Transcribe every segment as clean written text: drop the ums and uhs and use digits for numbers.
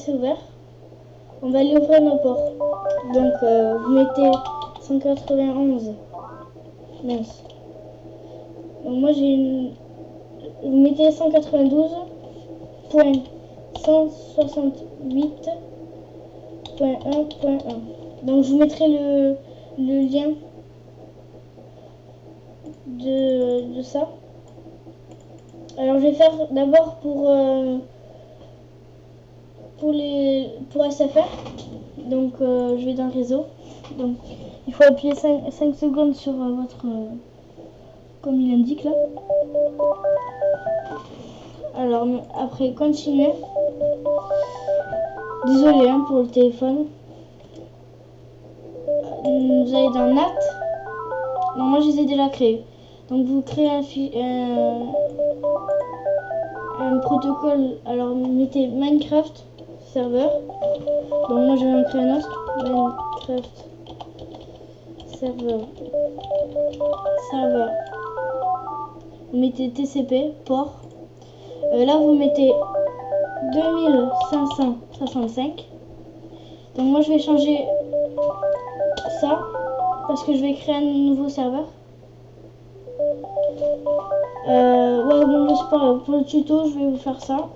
c'est ouvert, on va aller ouvrir nos ports. Donc vous mettez 191. Mince. Donc moi j'ai une. Vous mettez 192.168.1.1. Donc je vous mettrai le lien de ça. Alors je vais faire d'abord pour SFR. Donc je vais dans le réseau. Donc il faut appuyer 5 secondes sur votre comme il indique là. Alors après continuer. Désolé hein, pour le téléphone. Vous allez dans NAT. Non, moi je les ai déjà créés. Donc vous créez un protocole. Alors mettez Minecraft serveur. Donc moi je vais en créer un autre. Minecraft serveur. Vous mettez TCP port. Là vous mettez 2565. Donc moi je vais changer ça parce que je vais créer un nouveau serveur. Ouais bon c'est pas grave. Pour le tuto je vais vous faire ça.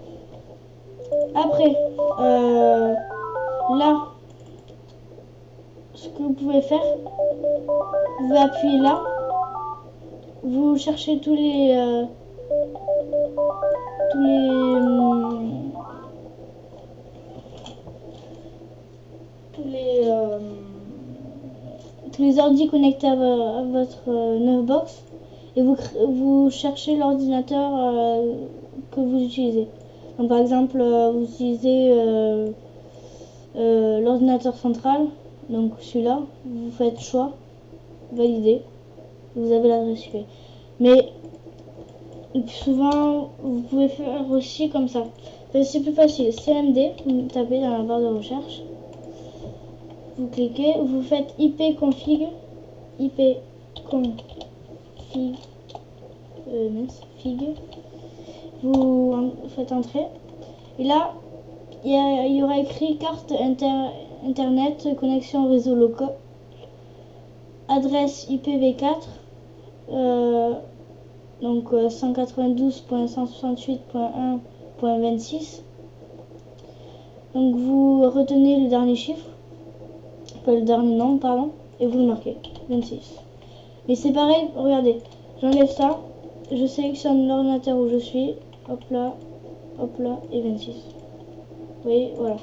Après là ce que vous pouvez faire, vous pouvez appuyer là, vous cherchez tous les ordi connectés à votre Neufbox et vous cherchez l'ordinateur que vous utilisez. Donc, par exemple, vous utilisez l'ordinateur central, donc celui-là, vous faites choix, valider, vous avez l'adresse IP. Mais le plus souvent, vous pouvez faire aussi comme ça. C'est plus facile, CMD, vous tapez dans la barre de recherche. Vous cliquez, vous faites ipconfig, fig, vous faites entrer. Et là, il y aura écrit carte internet, connexion réseau local, adresse IPv4, donc 192.168.1.26. Donc vous retenez le dernier chiffre, le dernier nombre, pardon, et vous le marquez, 26. Mais c'est pareil, regardez, j'enlève ça, je sélectionne l'ordinateur où je suis, hop là, et 26. Vous voyez, voilà.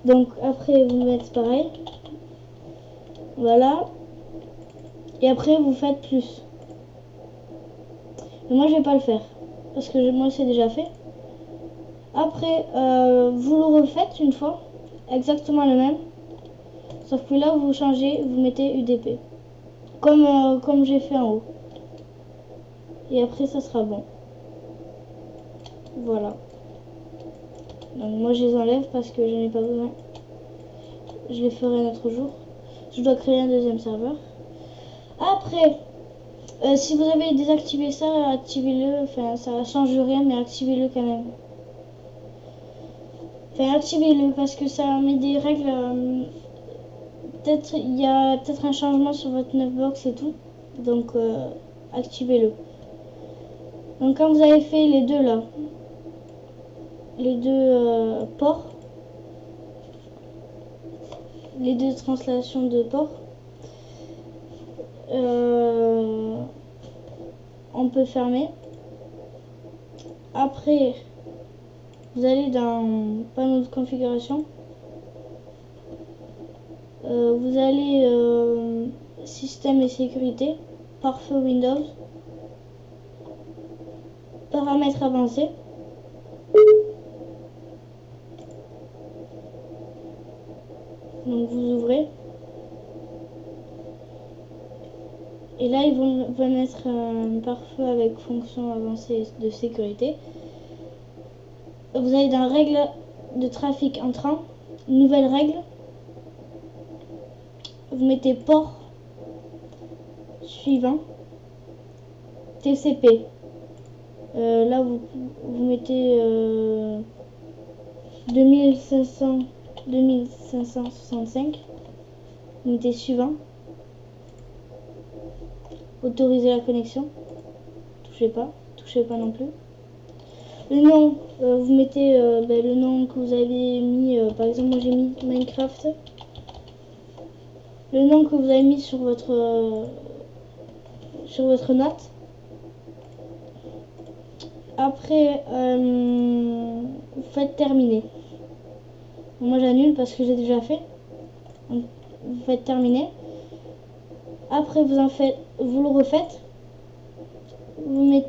Donc après vous mettez pareil, voilà, et après vous faites plus. Mais moi je vais pas le faire, parce que moi c'est déjà fait. Après, vous le refaites une fois, exactement le même, sauf que là vous changez, vous mettez UDP, comme j'ai fait en haut. Et après ça sera bon. Voilà. Donc moi je les enlève parce que je n'ai pas besoin. Je les ferai un autre jour. Je dois créer un deuxième serveur. Après, si vous avez désactivé ça, activez-le. Enfin, ça change rien, mais activez-le quand même. Enfin, activez-le parce que ça met des règles. Peut-être il y a peut-être un changement sur votre Neufbox et tout. Donc, activez-le. Donc, quand vous avez fait les deux là, les deux ports, les deux translations de ports, on peut fermer. Après, vous allez dans panneau de configuration. Vous allez système et sécurité, pare-feu Windows, paramètres avancés. Donc vous ouvrez. Et là, ils vont mettre un pare-feu avec fonction avancée de sécurité. Vous allez dans règles de trafic entrant, nouvelle règle. Vous mettez port suivant, TCP. Là, vous mettez 2500 2565. Vous mettez suivant. Autoriser la connexion. Touchez pas non plus. Le nom, vous mettez le nom que vous avez mis. Par exemple, moi j'ai mis Minecraft. Le nom que vous avez mis sur votre note. Après, vous faites terminer. Moi j'annule parce que j'ai déjà fait. Donc, vous faites terminer. Après vous le refaites. Vous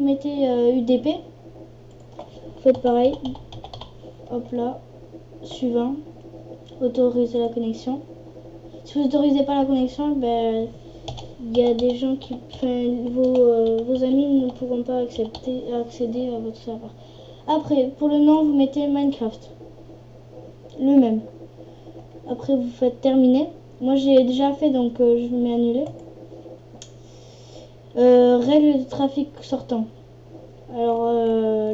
mettez UDP. Vous faites pareil. Hop là. Suivant. Autoriser la connexion. Si vous n'autorisez pas la connexion, ben il y a des gens qui, vos amis ne pourront pas accéder à votre serveur. Après, pour le nom, vous mettez Minecraft. Le même. Après, vous faites terminer. Moi, j'ai déjà fait, donc je le mets annuler. Règles de trafic sortant. Alors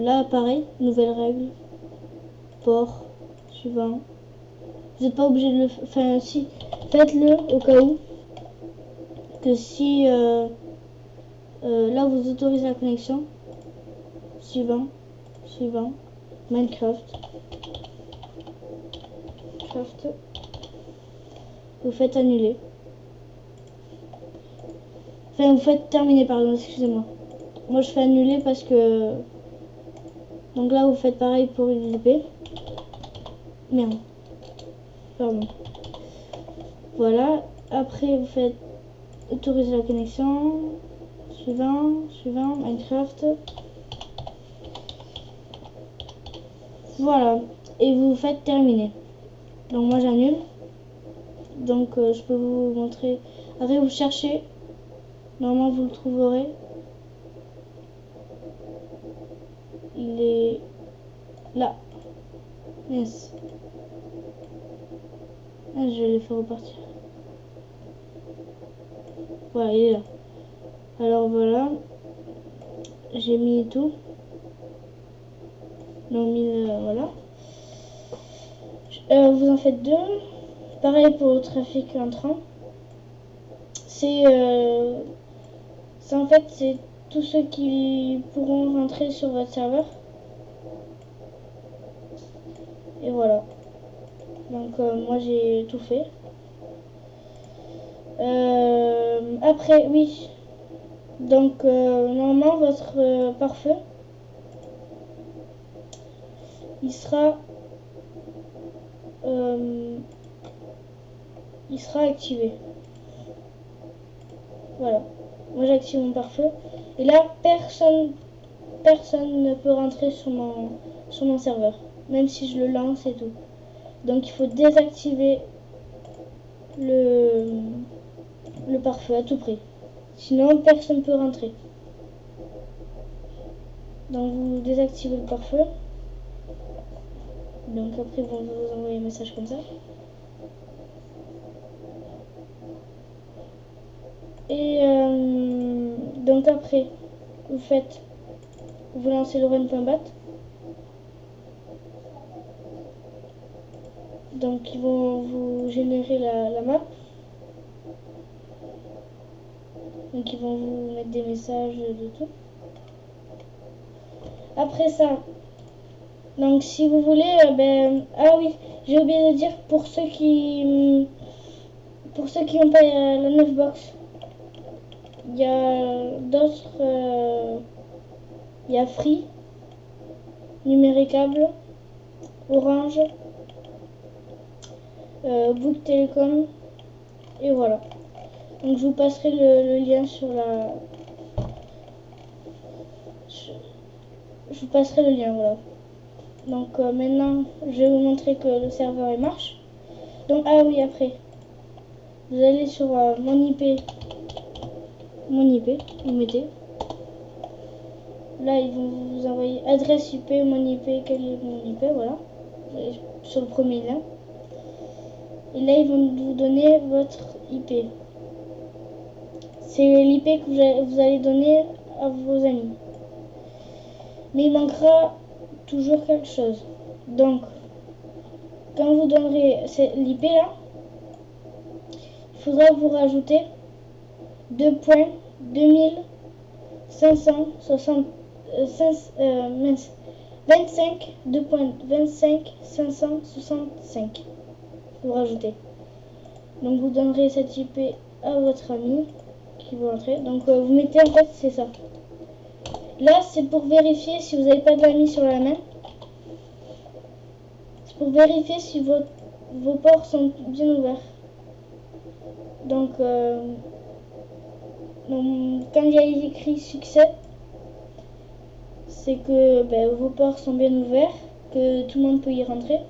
là, pareil, nouvelle règle. Port. Suivant. Vous n'êtes pas obligé de le faire. Enfin, si. Faites-le au cas où. Que si là vous autorisez la connexion, suivant, Minecraft, vous faites annuler, enfin vous faites terminer, pardon, excusez-moi, moi je fais annuler parce que, donc là vous faites pareil pour l'IP, merde, pardon, voilà, après vous faites autoriser la connexion, suivant, Minecraft. Voilà, et vous faites terminer. Donc moi j'annule. Donc je peux vous montrer. Après vous cherchez. Normalement vous le trouverez. Il est là. Yes. Ah, je vais le faire repartir. Voilà, il est là. Alors voilà. J'ai mis tout. Donc voilà. Vous en faites deux. Pareil pour le trafic entrant. C'est en fait c'est tous ceux qui pourront rentrer sur votre serveur. Et voilà. Donc moi j'ai tout fait. Après oui. Donc normalement votre pare-feu il sera activé. Voilà. Moi j'active mon pare-feu. Et là personne ne peut rentrer sur mon serveur. Même si je le lance et tout. Donc il faut désactiver le pare-feu à tout prix. Sinon personne ne peut rentrer. Donc vous désactivez le pare-feu. Donc après ils vont vous envoyer un message comme ça. Et donc après vous lancez le run.bat. Donc ils vont vous générer la map. Donc ils vont vous mettre des messages de tout. Après ça, donc si vous voulez, ah oui, j'ai oublié de dire pour ceux qui n'ont pas la 9 box, il y a d'autres, il y a Free, Numéricable, Orange, Bouygues Télécom, et voilà. Donc je vous passerai le lien sur la... Je vous passerai le lien, voilà. Donc maintenant, je vais vous montrer que le serveur il marche. Donc ah oui, après, vous allez sur mon IP, vous mettez. Là, ils vont vous envoyer adresse IP, mon IP, quel est mon IP, voilà. Sur le premier lien. Et là, ils vont vous donner votre IP. C'est l'IP que vous allez donner à vos amis. Mais il manquera toujours quelque chose. Donc, quand vous donnerez l'IP là, il faudra vous rajouter 2.2560 25 2.25 565. Vous rajoutez. Donc vous donnerez cette IP à votre ami qui veut entrer. Donc vous mettez en fait c'est ça. Là c'est pour vérifier si vous n'avez pas d'amis sur la main. C'est pour vérifier si vos ports sont bien ouverts. Donc quand il y a écrit succès, c'est que vos ports sont bien ouverts, que tout le monde peut y rentrer.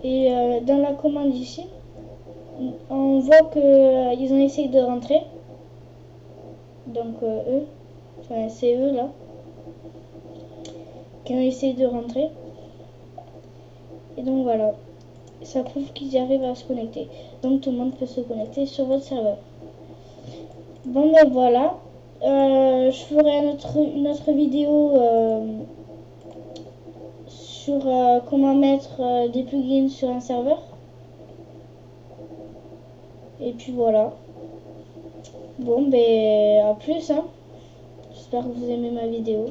Et dans la commande ici, on voit qu'ils ont essayé de rentrer. Donc eux, enfin c'est eux là, qui ont essayé de rentrer. Et donc voilà, ça prouve qu'ils y arrivent à se connecter. Donc tout le monde peut se connecter sur votre serveur. Bon ben voilà, je ferai une autre vidéo sur comment mettre des plugins sur un serveur. Et puis voilà. Bon ben à plus hein. J'espère que vous aimez ma vidéo.